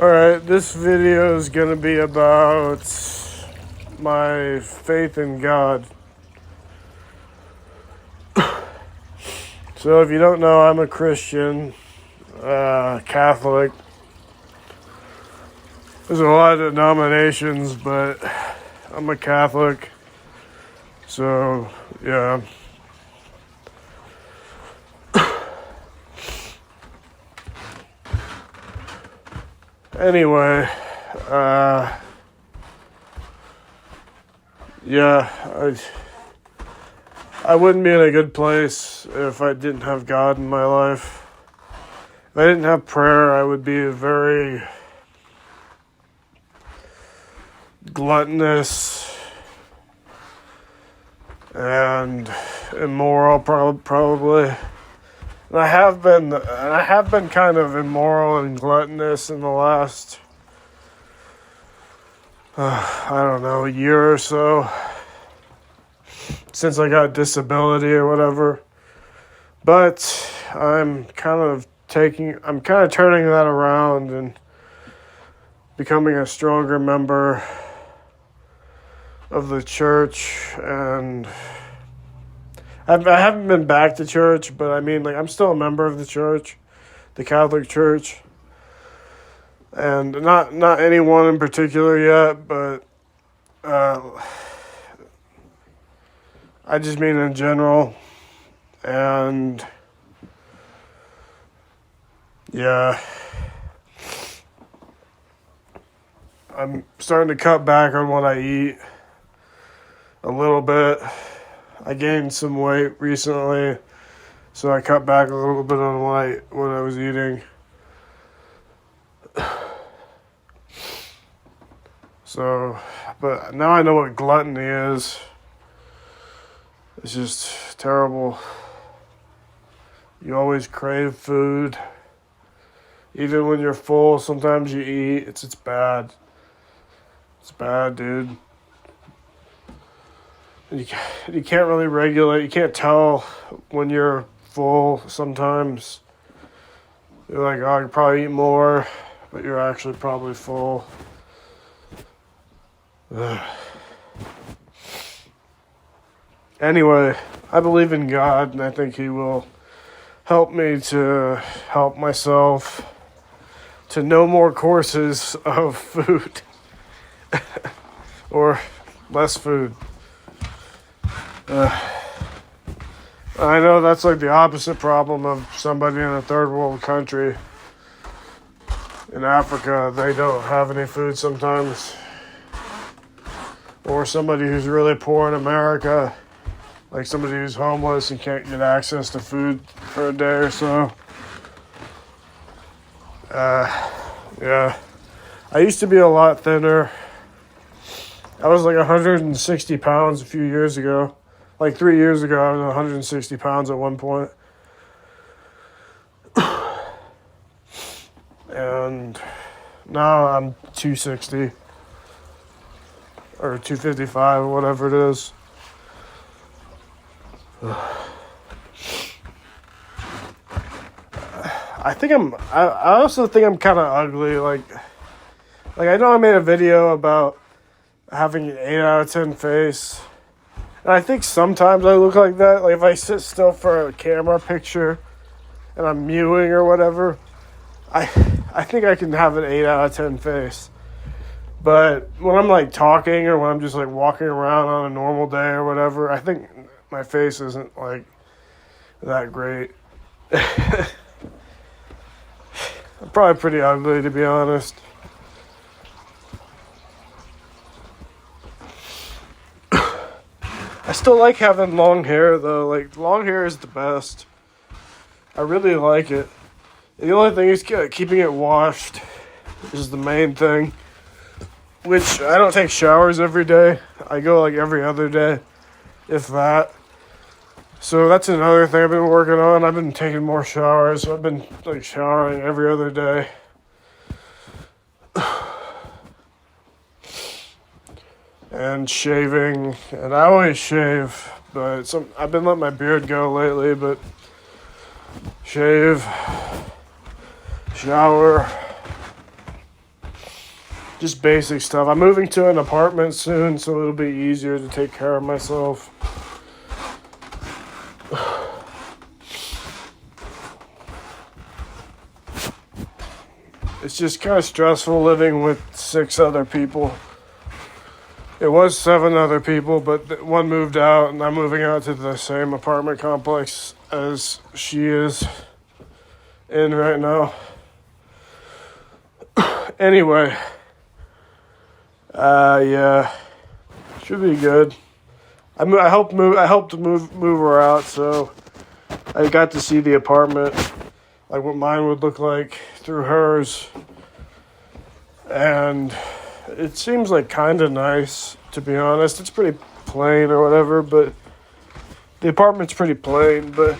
Alright, this video is going to be about my faith in God. So if you don't know, I'm a Christian, Catholic. There's a lot of denominations, but I'm a Catholic. So, yeah. Anyway, I wouldn't be in a good place if I didn't have God in my life. If I didn't have prayer, I would be a very gluttonous and immoral, probably. And I have been kind of immoral and gluttonous in the last, a year or so, since I got disability or whatever. But I'm kind of turning that around and becoming a stronger member of the church. And I haven't been back to church, but I'm still a member of the church, the Catholic Church. And not anyone in particular yet, but I just mean in general. And yeah, I'm starting to cut back on what I eat a little bit. I gained some weight recently, so I cut back a little bit on what I was eating. So, but now I know what gluttony is. It's just terrible. You always crave food. Even when you're full, sometimes you eat. It's bad. It's bad, dude. You can't really regulate. You can't tell when you're full sometimes. You're like, oh, I could probably eat more, but you're actually probably full. Ugh. Anyway, I believe in God, and I think He will help me to help myself to no more courses of food or less food. I know that's like the opposite problem of somebody in a third world country. In Africa, they don't have any food sometimes. Or somebody who's really poor in America, like somebody who's homeless and can't get access to food for a day or so. Yeah. I used to be a lot thinner. I was like 160 pounds a few years ago. Like 3 years ago, I was 160 pounds at one point. And now I'm 260. Or 255, or whatever it is. I also think I'm kind of ugly. Like I know I made a video about having an 8 out of 10 face. And I think sometimes I look like that. Like if I sit still for a camera picture and I'm mewing or whatever, I think I can have an 8 out of 10 face. But when I'm like talking or when I'm just like walking around on a normal day or whatever, I think my face isn't like that great. I'm probably pretty ugly, to be honest. I still like having long hair though. Like long hair is the best. I really like it. The only thing is keeping it washed is the main thing. Which I don't take showers every day. I go like every other day, if that. So that's another thing I've been working on. I've been taking more showers. So I've been like showering every other day. And shaving. And I always shave. But I've been letting my beard go lately. But shave. Shower. just basic stuff. I'm moving to an apartment soon, so it'll be easier to take care of myself. It's just kind of stressful living with 6 other people. It was 7 other people, but one moved out, and I'm moving out to the same apartment complex as she is in right now. Anyway, yeah, should be good. I helped move her out, so I got to see the apartment, like what mine would look like through hers, and it seems like kind of nice, to be honest. It's pretty plain or whatever, but the apartment's pretty plain, but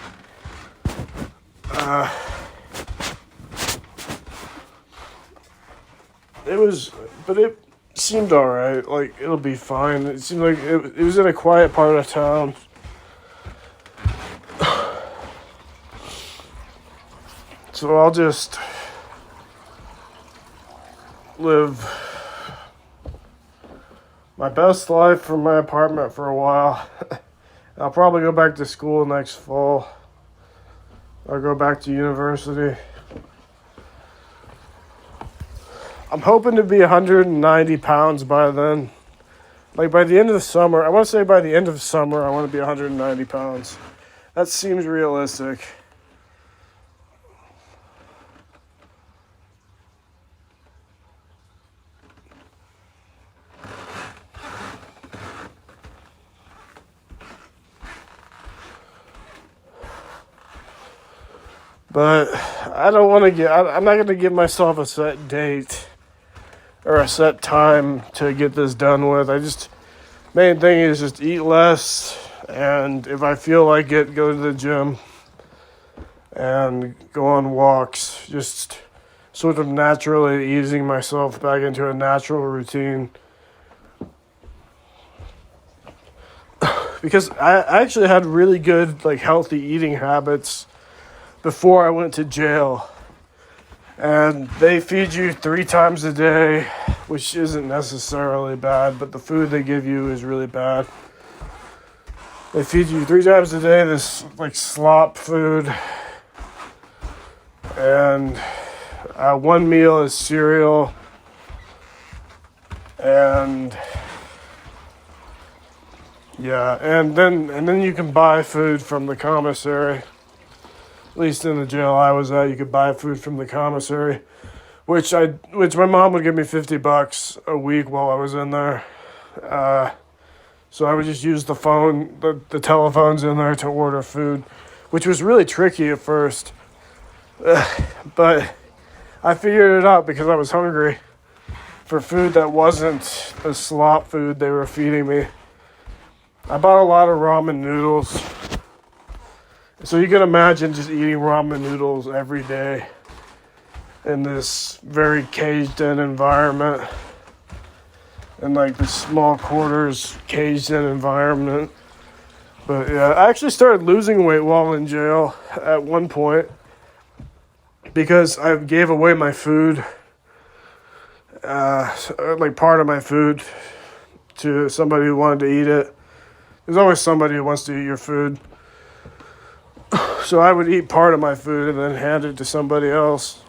it seemed alright. Like, it'll be fine. It seemed like it was in a quiet part of town. So I'll just live my best life from my apartment for a while. I'll probably go back to school next fall. I'll go back to university. I'm hoping to be 190 pounds by then. Like, by the end of the summer, I want to say by the end of summer, I want to be 190 pounds. That seems realistic. But I'm not going to give myself a set date or a set time to get this done with. Main thing is just eat less, and if I feel like it, go to the gym and go on walks, just sort of naturally easing myself back into a natural routine. Because I actually had really good, like, healthy eating habits before I went to jail. And they feed you 3 times a day, which isn't necessarily bad, but the food they give you is really bad. They feed you 3 times a day this, like, slop food. And one meal is cereal. And yeah, and then you can buy food from the commissary. At least in the jail I was at, you could buy food from the commissary, which my mom would give me $50 a week while I was in there. So I would just use the telephones in there to order food, which was really tricky at first. But I figured it out because I was hungry for food that wasn't the slop food they were feeding me. I bought a lot of ramen noodles. So you can imagine just eating ramen noodles every day in this very caged-in environment. In, like, the small quarters, caged-in environment. But, yeah, I actually started losing weight while in jail at one point because I gave away my food, like part of my food, to somebody who wanted to eat it. There's always somebody who wants to eat your food. So I would eat part of my food and then hand it to somebody else.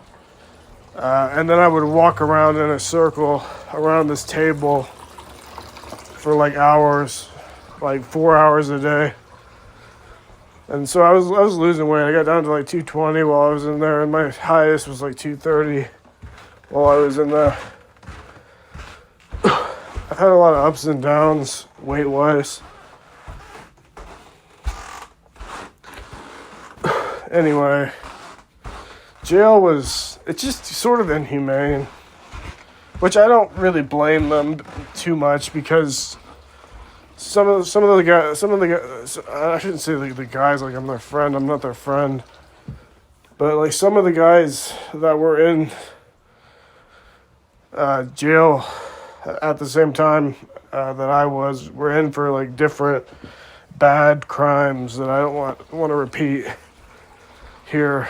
And then I would walk around in a circle around this table for like hours, like 4 hours a day. And so I was losing weight. I got down to like 220 while I was in there, and my highest was like 230 while I was in there. I've had a lot of ups and downs weight-wise. Anyway, it's just sort of inhumane, which I don't really blame them too much because some of the guys, I shouldn't say the guys like I'm their friend, I'm not their friend, but like some of the guys that were in jail at the same time that I were in for like different bad crimes that I don't want to repeat here.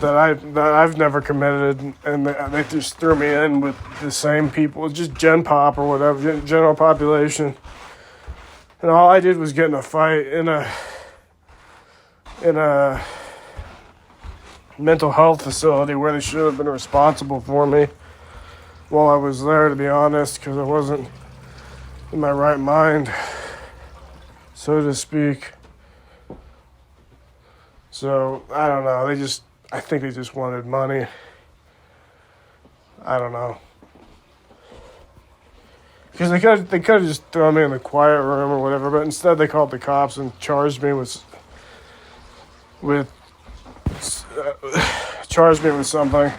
that I've never committed, and they just threw me in with the same people, just Gen Pop or whatever, general population. And all I did was get in a fight in a mental health facility where they should have been responsible for me while I was there, to be honest, because I wasn't in my right mind, so to speak. So, I don't know. I think they just wanted money. I don't know. Because they could have just thrown me in the quiet room or whatever, but instead they called the cops and charged me with something.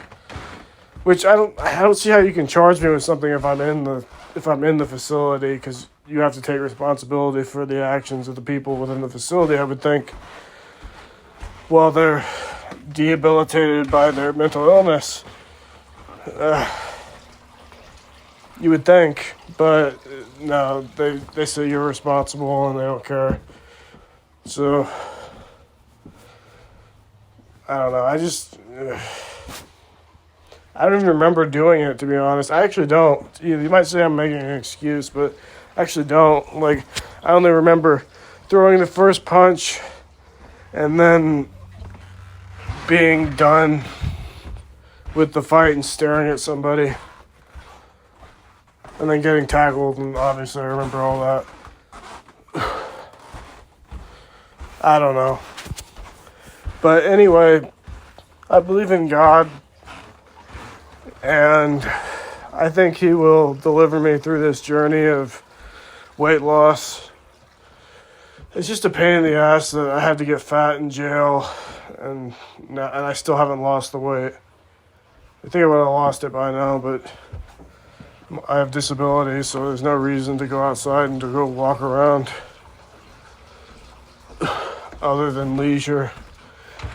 Which I don't see how you can charge me with something if I'm in the facility, because you have to take responsibility for the actions of the people within the facility. I would think, well, they're debilitated by their mental illness. You would think, but no, they say you're responsible and they don't care. So, I don't know. I don't even remember doing it, to be honest. I actually don't. You might say I'm making an excuse, but I actually don't. Like, I only remember throwing the first punch and then being done with the fight and staring at somebody. And then getting tackled, and obviously I remember all that. I don't know. But anyway, I believe in God, and I think He will deliver me through this journey of weight loss. It's just a pain in the ass that I had to get fat in jail, and I still haven't lost the weight. I think I would have lost it by now, but I have disabilities, so there's no reason to go outside and to go walk around other than leisure.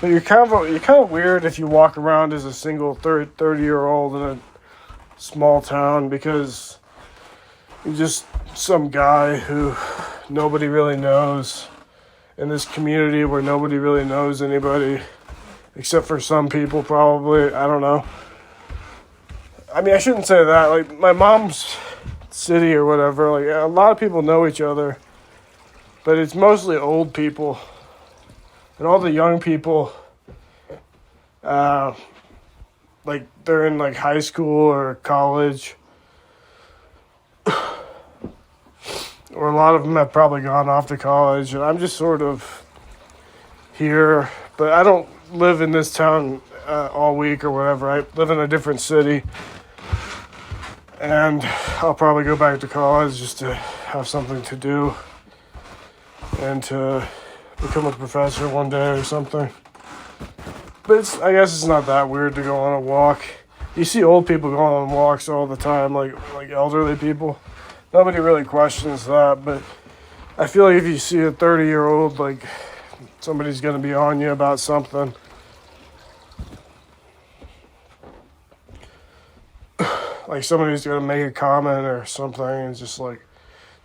But you're kind of weird if you walk around as a single 30-year-old in a small town, because you're just some guy who nobody really knows in this community where nobody really knows anybody except for some people, probably. I don't know. I mean, I shouldn't say that. Like, my mom's city or whatever, like, a lot of people know each other, but it's mostly old people. And all the young people, like, they're in, like, high school or college. Or a lot of them have probably gone off to college. And I'm just sort of here. But I don't live in this town all week or whatever. I live in a different city. And I'll probably go back to college just to have something to do and to become a professor one day or something. But I guess it's not that weird to go on a walk. You see old people going on walks all the time, like elderly people. Nobody really questions that, but I feel like if you see a 30-year-old, like, somebody's going to be on you about something. Like, somebody's going to make a comment or something and just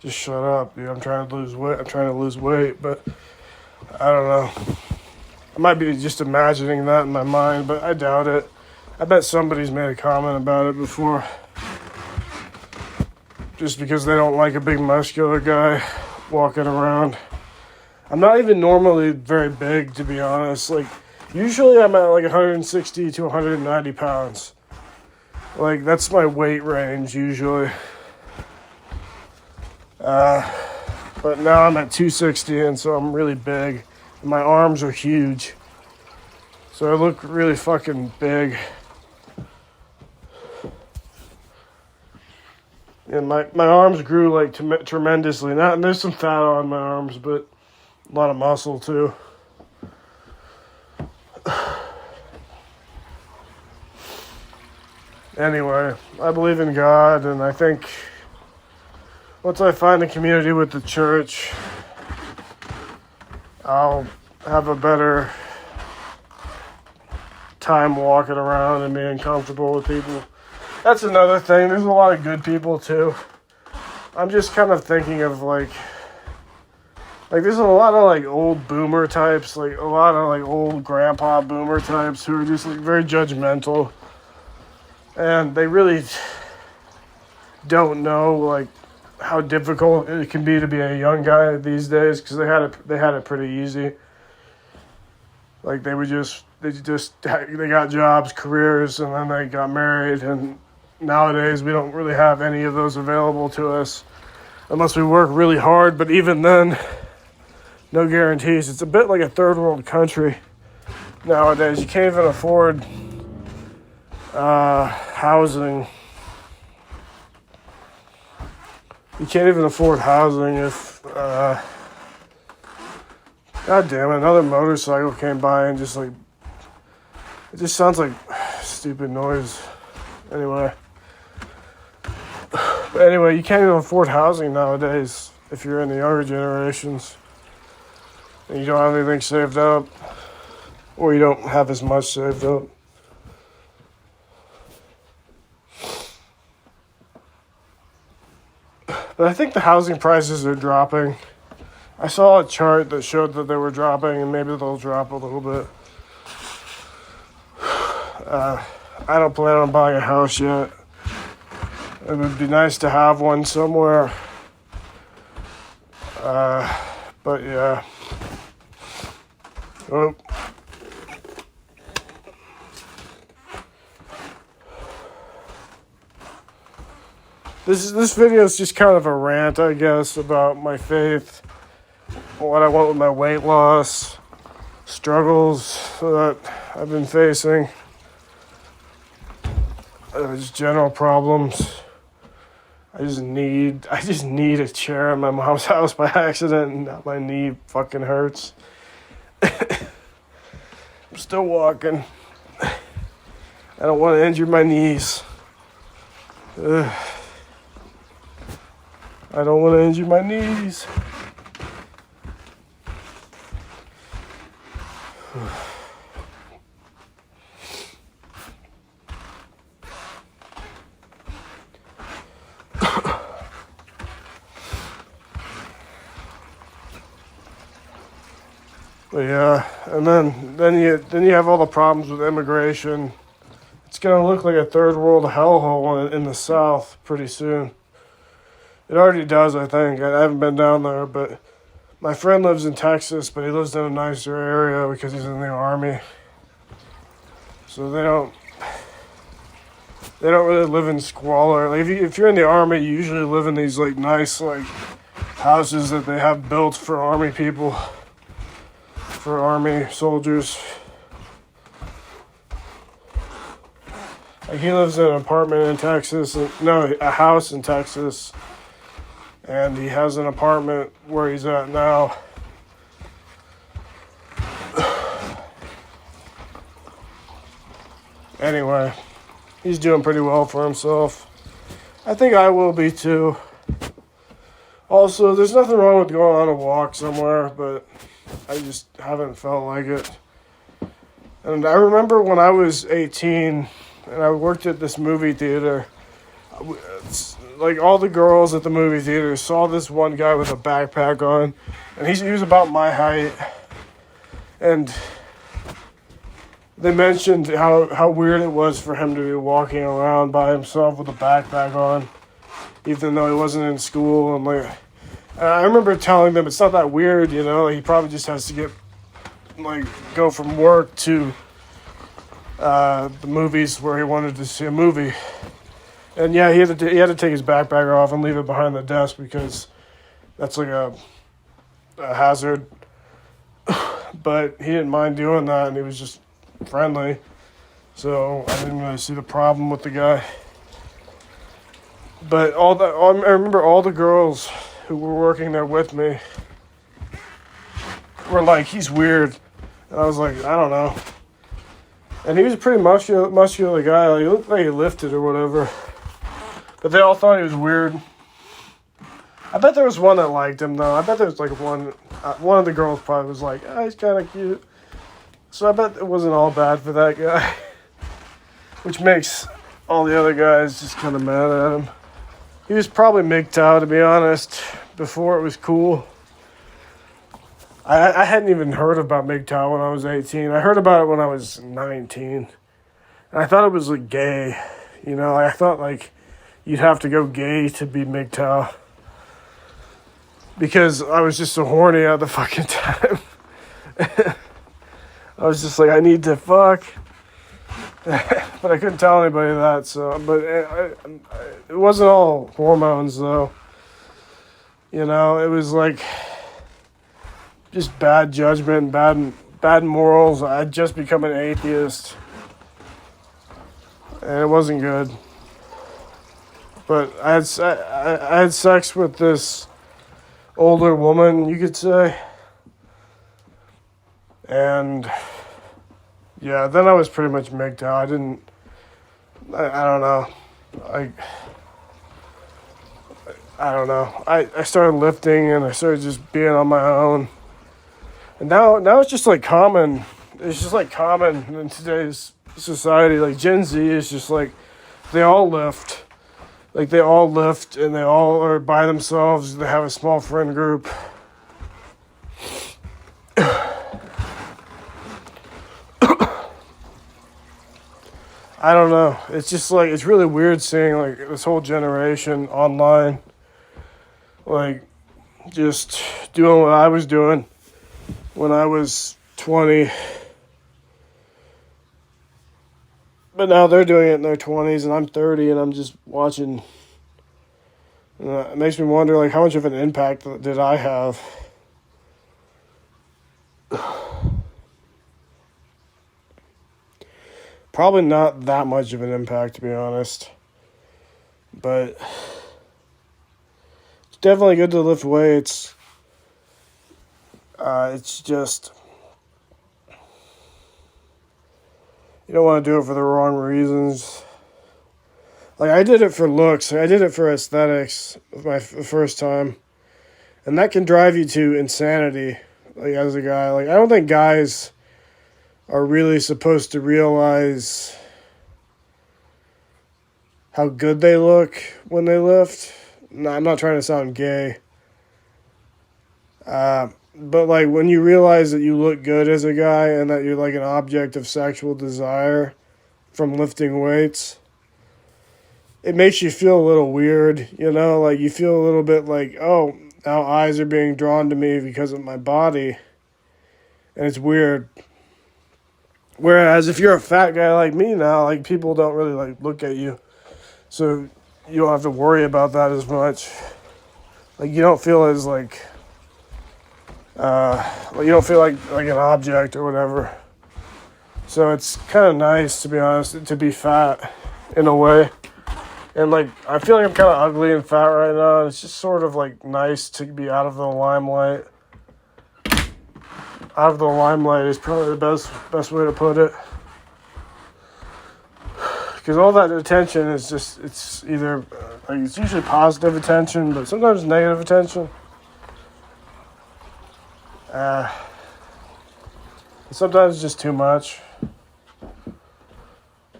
shut up. Dude, I'm trying to lose weight, but I don't know. I might be just imagining that in my mind, but I doubt it. I bet somebody's made a comment about it before. Just because they don't like a big muscular guy walking around. I'm not even normally very big, to be honest. Like, usually I'm at like 160 to 190 pounds. Like, that's my weight range usually. But now I'm at 260, and so I'm really big. And my arms are huge. So I look really fucking big. And my arms grew, like, tremendously. And there's some fat on my arms, but a lot of muscle, too. Anyway, I believe in God, and I think once I find a community with the church, I'll have a better time walking around and being comfortable with people. That's another thing. There's a lot of good people, too. I'm just kind of thinking of, like, Like, there's a lot of, like, old boomer types, like, a lot of, like, old grandpa boomer types who are just, like, very judgmental. And they really don't know, like, how difficult it can be to be a young guy these days, because they had it pretty easy. Like, they got jobs, careers, and then they got married, and nowadays we don't really have any of those available to us unless we work really hard, but even then, no guarantees. It's a bit like a third world country nowadays. You can't even afford housing. You can't even afford housing if, God damn it, another motorcycle came by and just like, it just sounds like stupid noise. Anyway. But anyway, you can't even afford housing nowadays if you're in the younger generations. And you don't have anything saved up. Or you don't have as much saved up. But I think the housing prices are dropping. I saw a chart that showed that they were dropping, and maybe they'll drop a little bit. I don't plan on buying a house yet. It would be nice to have one somewhere. But yeah. Oh. This video is just kind of a rant, I guess, about my faith, what I want with my weight loss, struggles that I've been facing, just general problems. I just need a chair at my mom's house by accident, and now my knee fucking hurts. I'm still walking. I don't want to injure my knees. I don't want to injure my knees. But yeah, and then you have all the problems with immigration. It's gonna look like a third world hellhole in the South pretty soon. It already does, I think. I haven't been down there, but my friend lives in Texas, but he lives in a nicer area because he's in the Army. So they don't really live in squalor. Like if you're in the Army, you usually live in these like nice like houses that they have built for Army people, for Army soldiers. Like he lives in an apartment in Texas, a house in Texas. And he has an apartment where he's at now. Anyway, he's doing pretty well for himself. I think I will be too. Also, there's nothing wrong with going on a walk somewhere, but I just haven't felt like it. And I remember when I was 18 and I worked at this movie theater, like all the girls at the movie theater saw this one guy with a backpack on, and he was about my height, and they mentioned how weird it was for him to be walking around by himself with a backpack on, even though he wasn't in school. And like, I remember telling them it's not that weird, you know. He probably just has to go from work to the movies where he wanted to see a movie. And yeah, he had to take his backpack off and leave it behind the desk because that's like a hazard. But he didn't mind doing that, and he was just friendly. So I didn't really see the problem with the guy. But I remember all the girls who were working there with me were like, he's weird. And I was like, I don't know. And he was a pretty muscular guy. Like, he looked like he lifted or whatever. But they all thought he was weird. I bet there was one that liked him, though. I bet there was, like, one of the girls probably was like, oh, he's kind of cute. So I bet it wasn't all bad for that guy. Which makes all the other guys just kind of mad at him. He was probably MGTOW, to be honest, before it was cool. I hadn't even heard about MGTOW when I was 18. I heard about it when I was 19. And I thought it was like gay. You know, I thought like you'd have to go gay to be MGTOW. Because I was just so horny at the fucking time. I was just like, I need to fuck. But I couldn't tell anybody that, so. But it wasn't all hormones, though. You know, it was like just bad judgment, bad morals. I'd just become an atheist. And it wasn't good. But I had sex with this older woman, you could say. And yeah, then I was pretty much MGTOW. I don't know. I don't know. I started lifting and I started just being on my own. And now it's just like common. It's just like common in today's society. Like Gen Z is just like, they all lift. Like they all lift and they all are by themselves. They have a small friend group. I don't know. It's just like, it's really weird seeing like this whole generation online, like just doing what I was doing when I was 20. But now they're doing it in their 20s and I'm 30 and I'm just watching. It makes me wonder like how much of an impact did I have? Probably not that much of an impact, to be honest. But it's definitely good to lift weights. It's just, you don't want to do it for the wrong reasons. Like, I did it for looks. I did it for aesthetics my first time. And that can drive you to insanity, like, as a guy. Like, I don't think guys are really supposed to realize how good they look when they lift. No, I'm not trying to sound gay. But, like, when you realize that you look good as a guy and that you're, like, an object of sexual desire from lifting weights, it makes you feel a little weird, you know? Like, you feel a little bit like, oh, now eyes are being drawn to me because of my body. And it's weird. Whereas if you're a fat guy like me now, like, people don't really, like, look at you. So you don't have to worry about that as much. Like, you don't feel as, like, you don't feel like an object or whatever. So it's kind of nice, to be honest, to be fat in a way. And, like, I feel like I'm kind of ugly and fat right now. And it's just sort of, like, nice to be out of the limelight. Out of the limelight is probably the best way to put it. Because all that attention is just, it's either, like, it's usually positive attention, but sometimes negative attention. Sometimes it's just too much.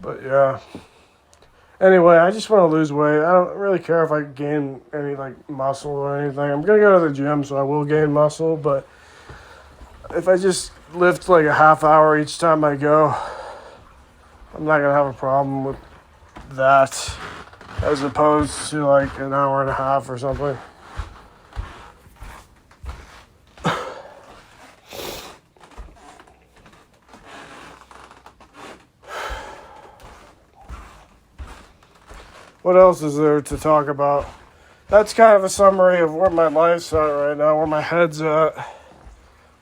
But yeah. Anyway, I just want to lose weight. I don't really care if I gain any, like, muscle or anything. I'm going to go to the gym, so I will gain muscle, but if I just lift like a half hour each time I go, I'm not going to have a problem with that as opposed to like an hour and a half or something. What else is there to talk about? That's kind of a summary of where my life's at right now, where my head's at,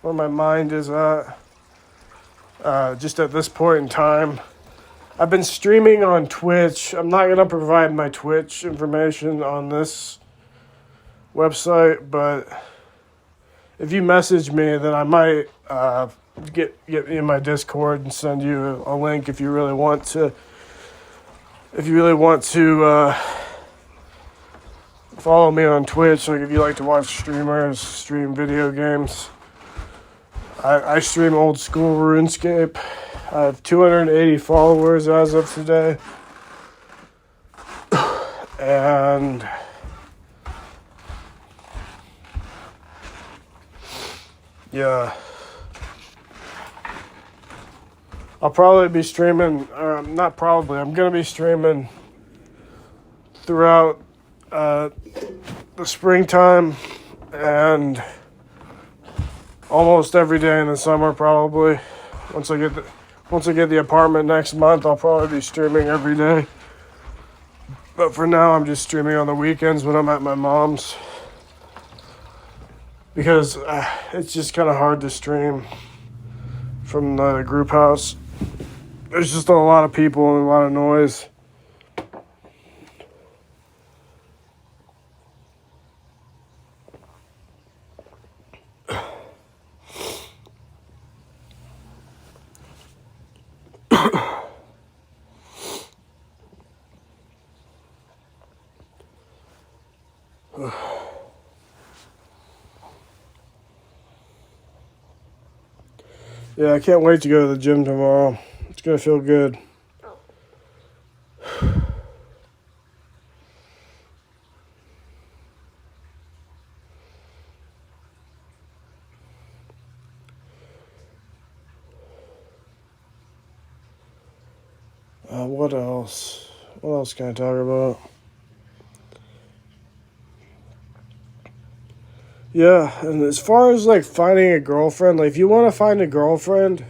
where my mind is at, just at this point in time. I've been streaming on Twitch. I'm not going to provide my Twitch information on this website, but if you message me, then I might get in my Discord and send you a link if you really want to. If you really want to follow me on Twitch, like if you like to watch streamers stream video games, I stream old school RuneScape. I have 280 followers as of today. And yeah, I'll probably be streaming, not probably, I'm going to be streaming throughout the springtime and almost every day in the summer probably. Once I get the apartment next month, I'll probably be streaming every day. But for now, I'm just streaming on the weekends when I'm at my mom's. Because it's just kind of hard to stream from the group house. There's just a lot of people and a lot of noise. Yeah, I can't wait to go to the gym tomorrow. It's going to feel good. What else? What else can I talk about? Yeah, and as far as like finding a girlfriend, like if you want to find a girlfriend,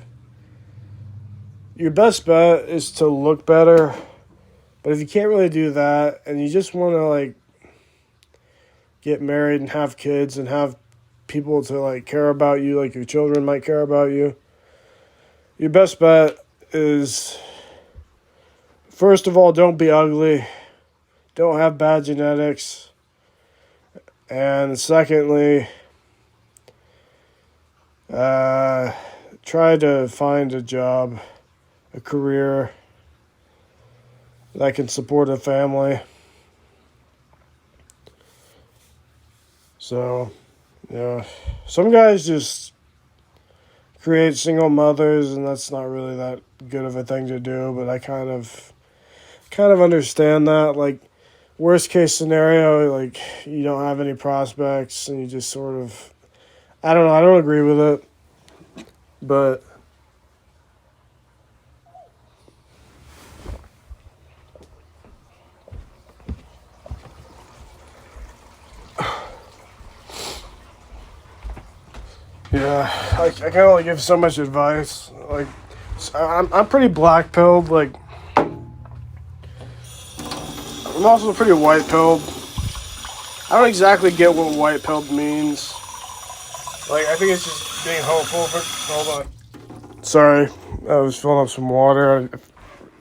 your best bet is to look better. But if you can't really do that and you just want to like get married and have kids and have people to like care about you, like your children might care about you, your best bet is, first of all, don't be ugly. Don't have bad genetics. And secondly, try to find a job, a career that can support a family. So, yeah, some guys just create single mothers, and that's not really that good of a thing to do, but I kind of understand that. Like, worst case scenario, like, you don't have any prospects, and you just sort of, I don't know, I don't agree with it, but yeah, I can only give so much advice. Like, I'm pretty black-pilled, like, I'm also pretty white-pilled. I don't exactly get what white-pilled means. Like, I think it's just being hopeful, but hold on. Sorry, I was filling up some water. I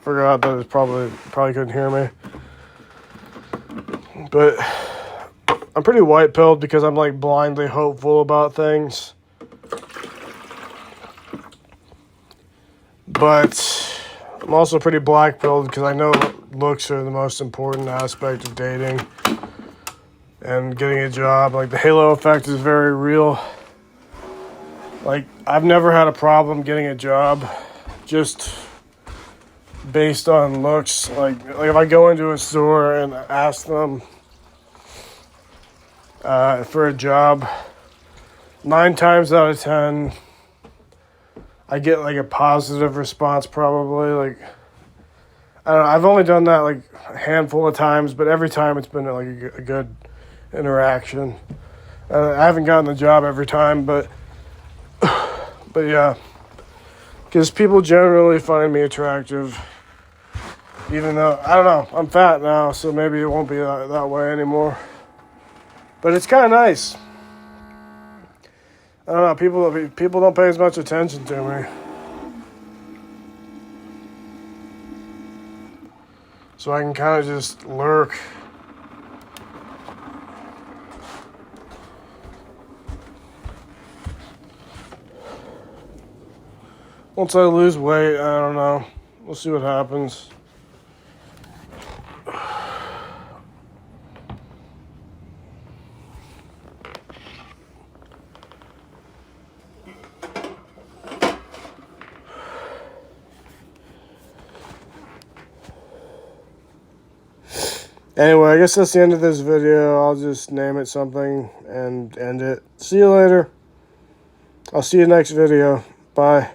forgot that it probably couldn't hear me. But I'm pretty white-pilled because I'm, like, blindly hopeful about things. But I'm also pretty black-pilled because I know looks are the most important aspect of dating and getting a job. Like, the halo effect is very real. Like, I've never had a problem getting a job just based on looks. Like if I go into a store and ask them for a job, 9 times out of 10, I get like a positive response probably. Like, I don't know, I've only done that like a handful of times, but every time it's been like a good interaction. I haven't gotten the job every time, but yeah, because people generally find me attractive, even though, I don't know, I'm fat now, so maybe it won't be that way anymore. But it's kind of nice. I don't know, people don't pay as much attention to me. So I can kind of just lurk. Once I lose weight, I don't know. We'll see what happens. Anyway, I guess that's the end of this video. I'll just name it something and end it. See you later. I'll see you next video. Bye.